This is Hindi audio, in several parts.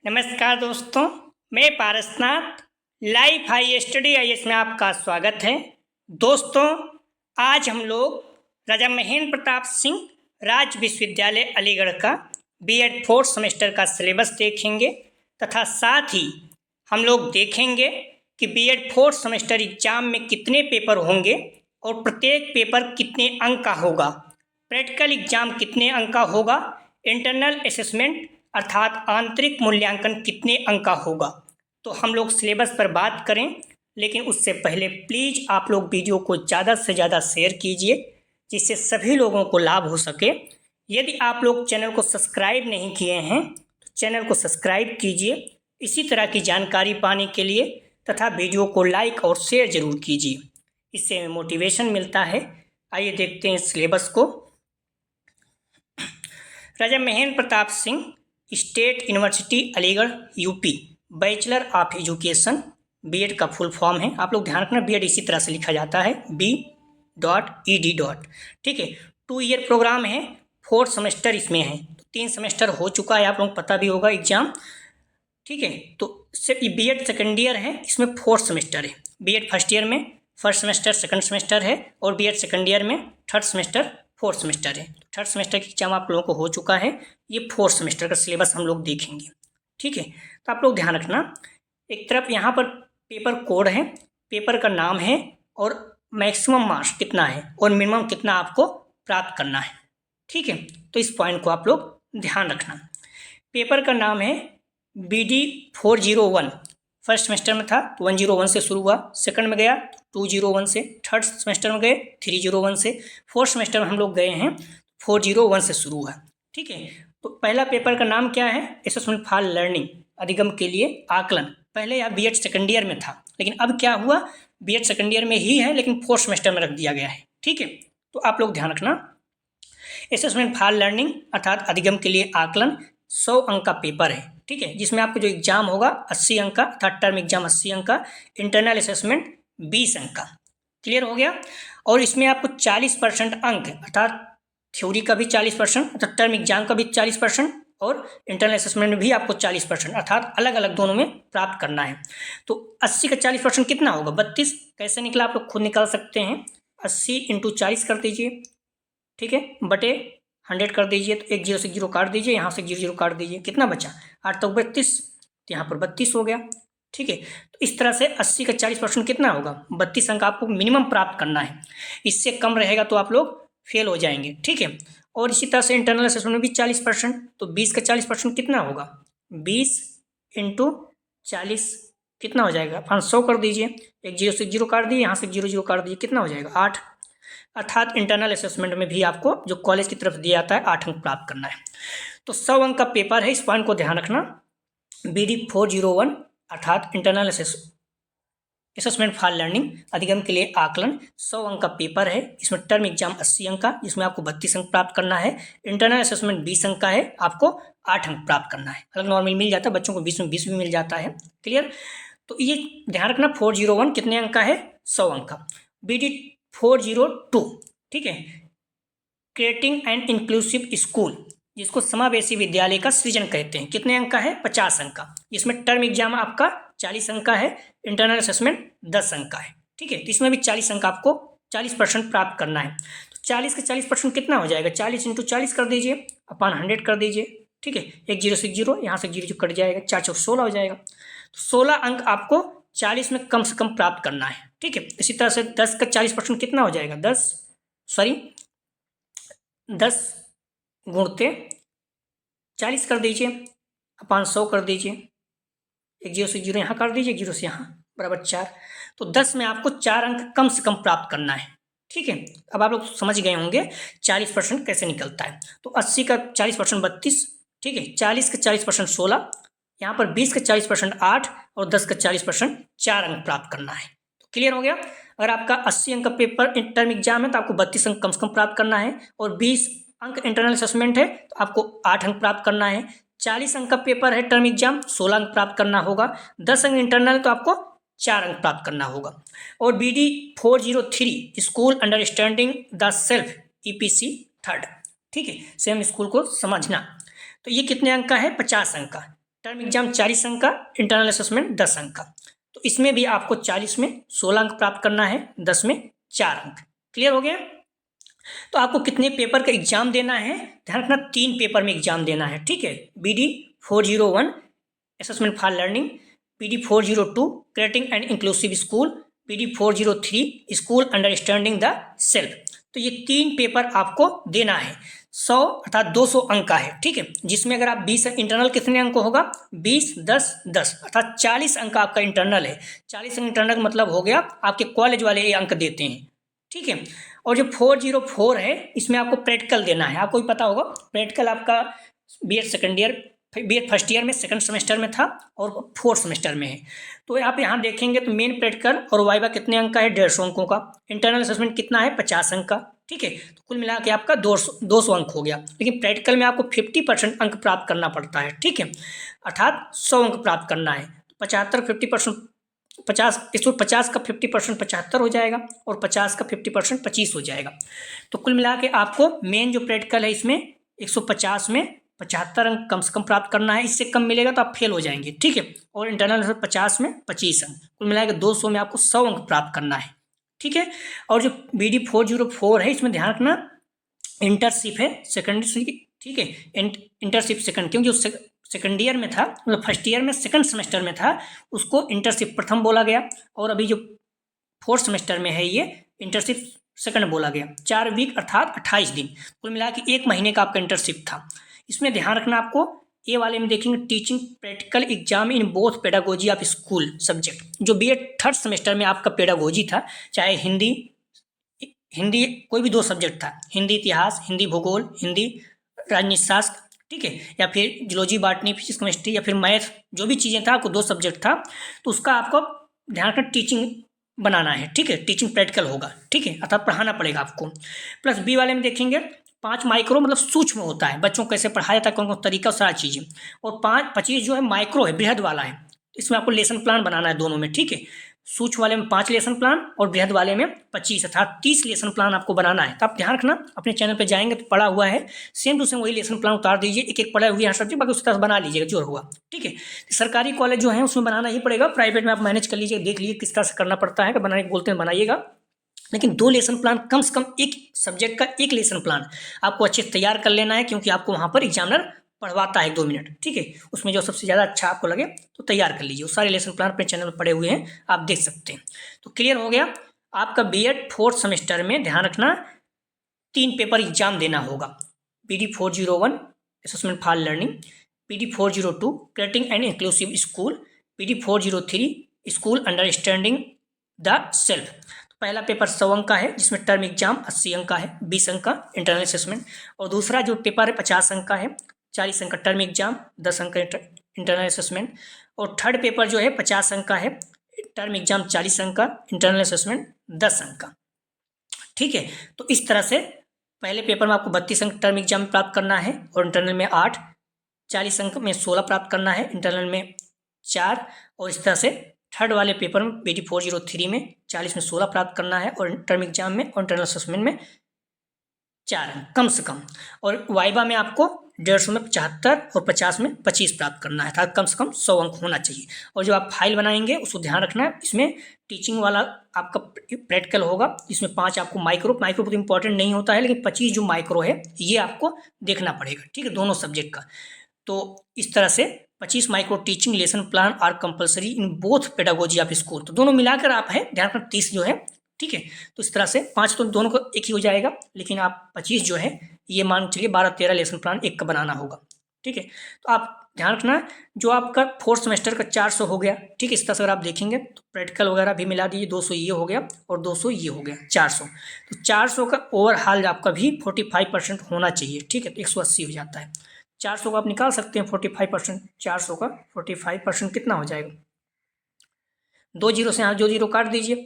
नमस्कार दोस्तों, मैं Parasnath life high study IAS में आपका स्वागत है। दोस्तों, आज हम लोग राजा महेंद्र प्रताप सिंह राज्य विश्वविद्यालय अलीगढ़ का बीएड फोर्थ सेमेस्टर का सिलेबस देखेंगे तथा साथ ही हम लोग देखेंगे कि बीएड फोर्थ सेमेस्टर एग्जाम में कितने पेपर होंगे और प्रत्येक पेपर कितने अंक का होगा, प्रैक्टिकल एग्जाम कितने अंक का होगा, इंटरनल असेसमेंट अर्थात आंतरिक मूल्यांकन कितने अंक का होगा। तो हम लोग सिलेबस पर बात करें, लेकिन उससे पहले प्लीज़ आप लोग वीडियो को ज़्यादा से ज़्यादा शेयर कीजिए जिससे सभी लोगों को लाभ हो सके। यदि आप लोग चैनल को सब्सक्राइब नहीं किए हैं तो चैनल को सब्सक्राइब कीजिए इसी तरह की जानकारी पाने के लिए, तथा वीडियो को लाइक और शेयर ज़रूर कीजिए, इससे हमें मोटिवेशन मिलता है। आइए देखते हैं सिलेबस को। Raja Mahendra Pratap Singh state university Aligarh UP bachelor of education BEd का फुल फॉर्म है। आप लोग ध्यान रखना, बीएड इसी तरह से लिखा जाता है, B.ED. ठीक है। 2 ईयर प्रोग्राम है, 4 सेमेस्टर इसमें है, तो 3 सेमेस्टर हो चुका है, आप लोगों को पता भी होगा एग्जाम। ठीक है, तो सिर्फ बीएड सेकेंड ईयर है, इसमें 4 सेमेस्टर है। बीएड फर्स्ट ईयर में फर्स्ट सेमेस्टर सेकंड सेमेस्टर है और बीएड सेकंड ईयर में थर्ड सेमेस्टर फोर्थ सेमेस्टर है। थर्ड सेमेस्टर की एग्जाम आप लोगों को हो चुका है, ये फोर्थ सेमेस्टर का सिलेबस हम लोग देखेंगे। ठीक है, तो आप लोग ध्यान रखना, एक तरफ यहाँ पर पेपर कोड है, पेपर का नाम है और मैक्सिमम मार्क्स कितना है और मिनिमम कितना आपको प्राप्त करना है। ठीक है, तो इस पॉइंट को आप लोग ध्यान रखना। पेपर का नाम है BD 401, फर्स्ट सेमेस्टर में था तो 101 से शुरू हुआ, सेकंड में गया 201 से, थर्ड सेमेस्टर में गए 301 से, फोर्थ सेमेस्टर में हम लोग गए हैं 401 से शुरू हुआ। ठीक है, तो पहला पेपर का नाम क्या है, असेसमेंट फॉर लर्निंग, अधिगम के लिए आकलन। पहले यह बीएड सेकंड ईयर में था, लेकिन अब क्या हुआ, बीएड सेकंड ईयर में ही है लेकिन फोर्थ सेमेस्टर में रख दिया गया है। ठीक है, तो आप लोग ध्यान रखना, असेसमेंट फॉर लर्निंग अर्थात अधिगम के लिए आकलन 100 अंक का पेपर है। ठीक है, जिसमें आपको जो एग्जाम होगा 80 अंक का, अर्थात टर्म एग्जाम 80 अंक का, इंटरनल असेसमेंट 20 अंक का। क्लियर हो गया। और इसमें आपको 40% अंक अर्थात थ्योरी का भी 40%, अर्थात टर्म एग्जाम का भी 40% और इंटरनल असेसमेंट में भी आपको 40% अर्थात अलग अलग दोनों में प्राप्त करना है। तो 80 का 40% कितना होगा, 32। कैसे निकला आप लोग खुद निकाल सकते हैं, 80 × 40 कर दीजिए। ठीक है, बटे 100 कर दीजिए, तो 1 0 से 0 काट दीजिए, यहाँ से 0 0 काट दीजिए, कितना बचा 8 तो 32, तो यहाँ पर 32 हो गया। ठीक है, तो इस तरह से 80 का 40% कितना होगा, 32 अंक आपको मिनिमम प्राप्त करना है, इससे कम रहेगा तो आप लोग फेल हो जाएंगे। ठीक है, और इसी तरह से इंटरनल असेसमेंट में भी 40%, तो 20 का 40% कितना होगा, 20 × 40 कितना हो जाएगा, 500 कर दीजिए, 1 0 से 0 काट दिए, यहाँ से 0 0 काट दीजिए, कितना हो जाएगा 8। अर्थात इंटरनल असेसमेंट में भी आपको जो कॉलेज की तरफ दिया जाता है 8 अंक प्राप्त करना है। तो 100 अंक का पेपर है, इस पॉइंट को ध्यान रखना। BD 401 अर्थात इंटरनल असेसमेंट फॉर लर्निंग अधिगम के लिए आकलन 100 अंक का पेपर है। इसमें टर्म एग्जाम 80 अंक का, जिसमें आपको 32 अंक प्राप्त करना है। इंटरनल असेसमेंट 20 अंक का है, आपको 8 अंक प्राप्त करना है। अलग नॉर्मल मिल जाता है, बच्चों को 20 में 20 भी मिल जाता है। क्लियर, तो ये ध्यान रखना, 401 कितने अंक का है, 100 अंक का। BD 402, ठीक है, क्रिएटिंग एंड इंक्लूसिव स्कूल, जिसको समावेशी विद्यालय का सृजन कहते हैं, कितने अंक का है, 50 अंक का। इसमें टर्म एग्जाम आपका 40 अंक का है, इंटरनल असेसमेंट 10 अंक का है। ठीक है, तो इसमें भी 40 अंक आपको 40% प्राप्त करना है। तो 40 का 40% कितना हो जाएगा, 40 × 40 कर दीजिए, अपन 100 कर दीजिए। ठीक है, 1 0 से 0, यहाँ से 0 कट जाएगा, 4 4 16 हो जाएगा। तो 16 अंक आपको 40 में कम से कम प्राप्त करना है। ठीक है, इसी तरह से 10 का 40% कितना हो जाएगा, 10 × 40 कर दीजिए, अपन 100 कर दीजिए, 1 0 से 0 यहाँ कर दीजिए, 0 से यहाँ बराबर 4। तो 10 में आपको 4 अंक कम से कम प्राप्त करना है। ठीक है, अब आप लोग समझ गए होंगे 40% कैसे निकलता है। तो 80 का 40% 32, ठीक है, 40 का 40% 16, यहाँ पर 20 का 40% 8 और 10 का 40% 4 अंक प्राप्त करना है। तो क्लियर हो गया। अगर आपका 80 अंक का पेपर टर्म एग्जाम है तो आपको 32 अंक कम से कम प्राप्त करना है, और 20 अंक इंटरनल असेसमेंट है तो आपको 8 अंक प्राप्त करना है। 40 अंक का पेपर है टर्म एग्जाम, 16 अंक प्राप्त करना होगा। 10 अंक इंटरनल तो आपको 4 अंक प्राप्त करना होगा। और BD 403 school understanding the self EPC third, ठीक है, सेम स्कूल को समझना, तो ये कितने अंक का है, 50 अंक का। टर्म एग्जाम 40 अंक का, इंटरनल असेसमेंट 10 अंक का। तो इसमें भी आपको 40 में 16 अंक प्राप्त करना है, 10 में 4 अंक। क्लियर हो गया? तो आपको कितने पेपर का एग्जाम देना है? ध्यान रखना 3 पेपर में एग्जाम देना है, ठीक है। BD 401 assessment for learning, BD 402 creating and inclusive school, BD 403 school understanding the self. तो ये 3 पेपर आपको देना है। 100 अर्थात 200 अंक का है, ठीक है। जिसमें अगर आप 20 इंटरनल कितने अंक होगा? 20 10 10 अर्थात 40 अंक आपका इंटरनल है। 40 अंक इंटरनल का मतलब हो गया आपके कॉलेज वाले ये अंक देते हैं, ठीक है। और जो 404 है इसमें आपको प्रैक्टिकल देना है। आपको भी पता होगा प्रैक्टिकल आपका BEd second year, BEd first year में सेकंड सेमेस्टर में था और फोर्थ सेमेस्टर में है। तो आप यहाँ देखेंगे तो मेन प्रैक्टिकल और वाइवा कितने अंक का है? 150 अंकों का। इंटरनल असेसमेंट कितना है? 50 अंक का, ठीक है। तो कुल मिला के आपका 200 अंक हो गया। लेकिन प्रैक्टिकल में आपको 50% अंक प्राप्त करना पड़ता है, ठीक है। अर्थात 100 अंक प्राप्त करना है। 75 50% 50 150 का 50% 75 हो जाएगा और 50 का 50% 25 हो जाएगा। तो कुल मिला के आपको मेन जो प्रैक्टिकल है इसमें 150 में 75 अंक कम से कम प्राप्त करना है। इससे कम मिलेगा तो आप फेल हो जाएंगे, ठीक है। और इंटरनल 50 में 25 अंक, कुल मिला के 200 में आपको 100 अंक प्राप्त करना है, ठीक है। और जो BD 404 है इसमें ध्यान रखना इंटर्नशिप है सेकेंडरी, ठीक है। इंटर्नशिप सेकंड, क्योंकि जो सेकंड ईयर में था, मतलब फर्स्ट ईयर में सेकंड सेमेस्टर में था, उसको इंटर्नशिप प्रथम बोला गया। और अभी जो फोर्थ सेमेस्टर में है ये इंटर्नशिप सेकंड बोला गया। 4 वीक अर्थात 28 दिन, कुल मिला के 1 महीने का आपका इंटर्नशिप था। इसमें ध्यान रखना आपको ए वाले में देखेंगे teaching practical exam in both pedagogy of school subject. जो BEd थर्ड सेमेस्टर में आपका पेडागोजी था, चाहे हिंदी कोई भी 2 सब्जेक्ट था, हिंदी इतिहास, हिंदी भूगोल, हिंदी राजनीति शास्त्र, ठीक है, या फिर जूलॉजी बॉटनी फिजिक्स केमिस्ट्री, या फिर मैथ, जो भी चीज़ें था, आपको 2 सब्जेक्ट था। तो उसका आपको ध्यान रखना टीचिंग बनाना है, ठीक है। टीचिंग प्रैक्टिकल होगा, ठीक है, अर्थात पढ़ाना पड़ेगा आपको। प्लस बी वाले में देखेंगे 5 माइक्रो मतलब सूक्ष्म होता है, बच्चों को कैसे पढ़ाया जाता है, कौन कौन तरीका, सारी चीज़ें। और 25 जो है माइक्रो है, बृहद वाला है। इसमें आपको लेसन प्लान बनाना है दोनों में, ठीक है। सूक्ष्म वाले में 5 लेसन प्लान और बृहद वाले में 25 अर्थात 30 लेसन प्लान आपको बनाना है। तो आप ध्यान रखना, अपने चैनल पे जाएंगे तो पढ़ा हुआ है, सेम टू सेम वही लेसन प्लान उतार दीजिए, एक एक पढ़ा हुई है सब्जेक्ट, बाकी उस तरह बना लीजिएगा जो हुआ, ठीक है। सरकारी कॉलेज जो है उसमें बनाना ही पड़ेगा, प्राइवेट में आप मैनेज कर लीजिए, देख लीजिए किस तरह से करना पड़ता है, बनाने बोलते हैं बनाइएगा। लेकिन 2 लेसन प्लान कम से कम, एक सब्जेक्ट का 1 लेसन प्लान आपको अच्छे से तैयार कर लेना है, क्योंकि आपको वहाँ पर एग्जामिनर पढ़वाता है 1-2 मिनट, ठीक है। उसमें जो सबसे ज़्यादा अच्छा आपको लगे तो तैयार कर लीजिए। वो सारे लेसन प्लान अपने चैनल पर पड़े हुए हैं, आप देख सकते हैं। तो क्लियर हो गया आपका BEd फोर्थ सेमेस्टर में। ध्यान रखना 3 पेपर एग्जाम देना होगा। BD 401 assessment for learning, BD 402 creating and inclusive school, BD 403 school understanding the self. पहला पेपर 100 अंक का है, जिसमें टर्म एग्जाम 80 अंक का है, 20 अंक का इंटरनल असेसमेंट। और दूसरा जो पेपर है 50 अंक का है, 40 अंक का टर्म एग्जाम, 10 अंक का इंटरनल असेसमेंट। और थर्ड पेपर जो है 50 अंक का है, टर्म एग्जाम 40 अंक का, इंटरनल असेसमेंट 10 अंक का, ठीक है। तो इस तरह से पहले पेपर में आपको 32 अंक टर्म एग्जाम में प्राप्त करना है और इंटरनल में 8, 40 अंक में 16 प्राप्त करना है, इंटरनल में 4। और इस तरह से थर्ड वाले पेपर में BD 403 में 40 में 16 प्राप्त करना है और टर्म एग्जाम में और इंटरनल असेसमेंट में 4 अंक कम से कम। और वाइवा में आपको 150 में 75 और 50 में 25 प्राप्त करना है, था कम से कम 100 अंक होना चाहिए। और जो आप फाइल बनाएंगे उसको ध्यान रखना है, इसमें टीचिंग वाला आपका प्रैक्टिकल होगा, इसमें 5 आपको माइक्रो बहुत इंपॉर्टेंट नहीं होता है, लेकिन 25 जो माइक्रो है ये आपको देखना पड़ेगा, ठीक है, दोनों सब्जेक्ट का। तो इस तरह से 25 micro teaching lesson plan are compulsory in both pedagogy of school. तो दोनों मिलाकर आप है, ध्यान रखना 30 जो है, ठीक है। तो इस तरह से 5 तो दोनों को एक ही हो जाएगा, लेकिन आप 25 जो है ये मान चलिए 12-13 लेसन प्लान एक का बनाना होगा, ठीक है। तो आप ध्यान रखना जो आपका फोर्थ सेमेस्टर का 400 हो गया, ठीक है। इस तरह से अगर आप देखेंगे तो प्रैक्टिकल वगैरह भी मिला दीजिए, 200 ये हो गया और 200 ये हो गया, 400। तो 400 का ओवरऑल आपका भी 45% होना चाहिए, ठीक है। तो 180 हो जाता है। 400 का आप निकाल सकते हैं 45%, 400 का 45% कितना हो जाएगा? 2 जीरो से यहाँ 2 जीरो काट दीजिए,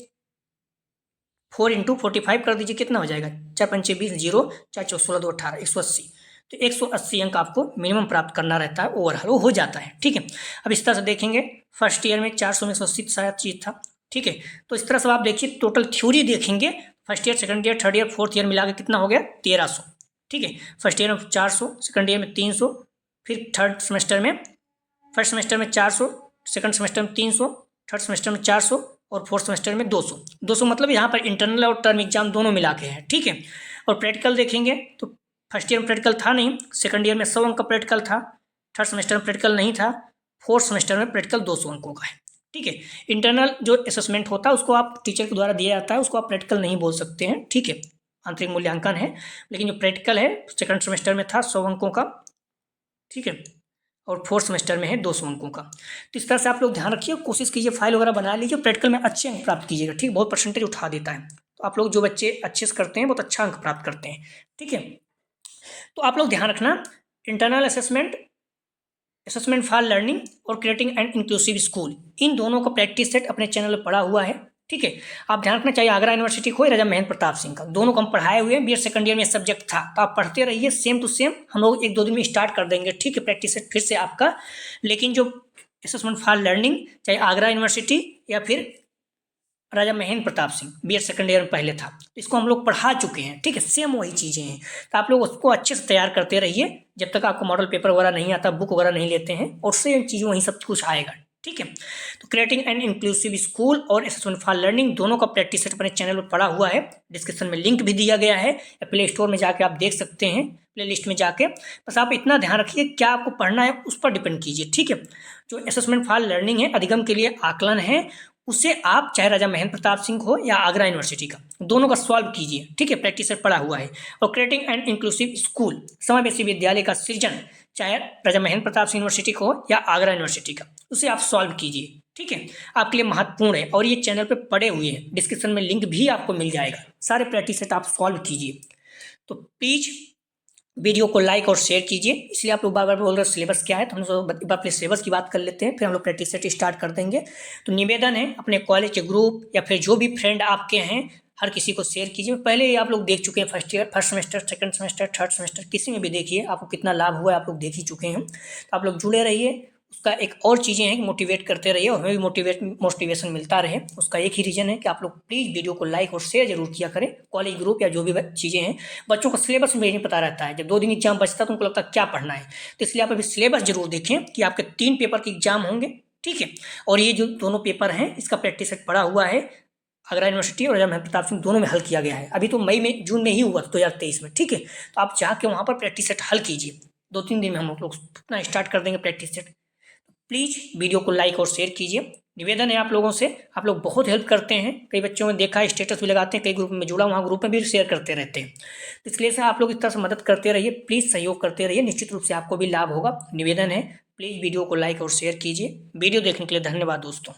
4 इंटू 45 कर दीजिए, कितना हो जाएगा? 4 पंचे 20, 0 4 चौ 16 2 18, 180। तो 180 अंक आपको मिनिमम प्राप्त करना रहता है, ओवरऑल वो हो जाता है, ठीक है। अब इस तरह से देखेंगे फर्स्ट ईयर में 400 में 180 शायद चीज़ था, ठीक है। तो इस तरह से आप देखिए टोटल थ्योरी देखेंगे, first year second year third year fourth year मिला के कितना हो गया? 1300, ठीक है। फर्स्ट ईयर में 400, सेकंड ईयर में 300, फिर थर्ड सेमेस्टर में फर्स्ट सेमेस्टर में 400, सेकंड सेमेस्टर में 300, थर्ड सेमेस्टर में 400 और फोर्थ सेमेस्टर में 200। 200 मतलब यहाँ पर इंटरनल और टर्म एग्जाम दोनों मिला के हैं, ठीक है। और प्रैक्टिकल देखेंगे तो फर्स्ट ईयर में प्रैक्टिकल था नहीं, सेकंड ईयर में 100 अंक का प्रैक्टिकल था, थर्ड सेमेस्टर में प्रैक्टिकल नहीं था, फोर्थ सेमेस्टर में प्रैक्टिकल 200 अंकों का है, ठीक है। इंटरनल जो असेसमेंट होता है उसको आप टीचर के द्वारा दिया जाता है, उसको आप प्रैक्टिकल नहीं बोल सकते हैं, ठीक है, आंतरिक मूल्यांकन है। लेकिन जो प्रैक्टिकल है सेकंड सेमेस्टर में था 100 अंकों का, ठीक है, और फोर्थ सेमेस्टर में है 200 अंकों का। तो इस तरह से आप लोग ध्यान रखिए, कोशिश कीजिए फाइल वगैरह बना लीजिए, प्रैक्टिकल में अच्छे अंक प्राप्त कीजिएगा, ठीक, बहुत परसेंटेज उठा देता है। तो आप लोग जो बच्चे अच्छे से करते हैं बहुत अच्छा अंक प्राप्त करते हैं, ठीक है। तो आप लोग ध्यान रखना, इंटरनल असेसमेंट फॉर लर्निंग और क्रिएटिंग एंड इंक्लूसिव स्कूल, इन दोनों का प्रैक्टिस सेट अपने चैनल पर पड़ा हुआ है, ठीक है। आप ध्यान रखना, चाहिए आगरा यूनिवर्सिटी को राजा महेंद्र प्रताप सिंह का, दोनों को हम पढ़ाए हुए हैं, बीएड सेकंड ईयर में सब्जेक्ट था, तो आप पढ़ते रहिए, सेम टू सेम हम लोग 1-2 दिन में स्टार्ट कर देंगे, ठीक है, प्रैक्टिस सेट फिर से आपका। लेकिन जो असेसमेंट फॉर लर्निंग चाहे आगरा यूनिवर्सिटी या फिर Raja Mahendra Pratap Singh BEd second year में पहले था, तो इसको हम लोग पढ़ा चुके हैं, ठीक है, सेम वही चीज़ें हैं। तो आप लोग उसको अच्छे से तैयार करते रहिए, जब तक आपको मॉडल पेपर वगैरह नहीं आता, बुक वगैरह नहीं लेते हैं, और सेम चीज़ें वहीं सब कुछ आएगा, ठीक है। तो क्रिएटिंग एंड इंक्लूसिव स्कूल और असेसमेंट फॉर लर्निंग दोनों का प्रैक्टिस सेट अपने चैनल पर पड़ा हुआ है, डिस्क्रिप्शन में लिंक भी दिया गया है, या प्ले स्टोर में जाके आप देख सकते हैं, प्ले लिस्ट में जाके। बस आप इतना ध्यान रखिए क्या आपको पढ़ना है उस पर डिपेंड कीजिए, ठीक है। जो असेसमेंट फॉर लर्निंग है, अधिगम के लिए आकलन है, उसे आप चाहे राजा महेंद्र प्रताप सिंह हो या आगरा यूनिवर्सिटी का, दोनों का सॉल्व कीजिए, ठीक है, प्रैक्टिस सेट पड़ा हुआ है। और क्रिएटिंग एंड इंक्लूसिव स्कूल, समावेशी विद्यालय का सृजन, चाहे राजा महेंद्र प्रताप सिंह यूनिवर्सिटी का हो या आगरा यूनिवर्सिटी का, उसे आप सॉल्व कीजिए, ठीक है, आपके लिए महत्वपूर्ण है। और ये चैनल पे पड़े हुए हैं, डिस्क्रिप्शन में लिंक भी आपको मिल जाएगा, सारे प्रैक्टिस सेट आप सॉल्व कीजिए। तो प्लीज वीडियो को लाइक और शेयर कीजिए। इसलिए आप लोग बार बार बोल रहे हो सिलेबस क्या है, तो हम लोग एक बार अपने सिलेबस की बात कर लेते हैं, फिर हम लोग प्रैक्टिस सेट स्टार्ट कर देंगे। तो निवेदन है, अपने कॉलेज के ग्रुप या फिर जो भी फ्रेंड आपके हैं, हर किसी को शेयर कीजिए। पहले ही आप लोग देख चुके हैं, first semester, second semester, third semester, किसी में भी देखिए, आपको कितना लाभ हुआ है आप लोग देख ही चुके हैं। तो आप लोग जुड़े रहिए, उसका एक और चीज़ें हैं कि मोटिवेट करते रहिए और हमें भी मोटिवेशन मिलता रहे। उसका एक ही रीज़न है कि आप लोग प्लीज़ वीडियो को लाइक और शेयर जरूर किया करें। कॉलेज ग्रुप या जो भी चीज़ें हैं, बच्चों को सिलेबस में नहीं पता रहता है, जब 2 दिन एग्जाम बचता है तो उनको लगता है क्या पढ़ना है। तो इसलिए आप अभी सिलेबस जरूर देखें कि आपके 3 पेपर के एग्जाम होंगे, ठीक है। और ये जो दोनों पेपर हैं इसका प्रैक्टिस सेट पड़ा हुआ है, आगरा यूनिवर्सिटी और राजा महेंद्र प्रताप सिंह दोनों में हल किया गया है। अभी तो जून में ही हुआ 2023 में, ठीक है। तो आप जाके वहाँ पर प्रैक्टिस सेट हल कीजिए, 2-3 दिन में हम लोग अपना स्टार्ट कर देंगे प्रैक्टिस सेट। प्लीज़ वीडियो को लाइक और शेयर कीजिए, निवेदन है आप लोगों से। आप लोग बहुत हेल्प करते हैं, कई बच्चों ने देखा है स्टेटस भी लगाते हैं, कई ग्रुप में जुड़ा, वहाँ ग्रुप में भी शेयर करते रहते हैं। तो इसलिए से आप लोग इस तरह से मदद करते रहिए, प्लीज़ सहयोग करते रहिए, निश्चित रूप से आपको भी लाभ होगा। निवेदन है, प्लीज़ वीडियो को लाइक और शेयर कीजिए। वीडियो देखने के लिए धन्यवाद दोस्तों।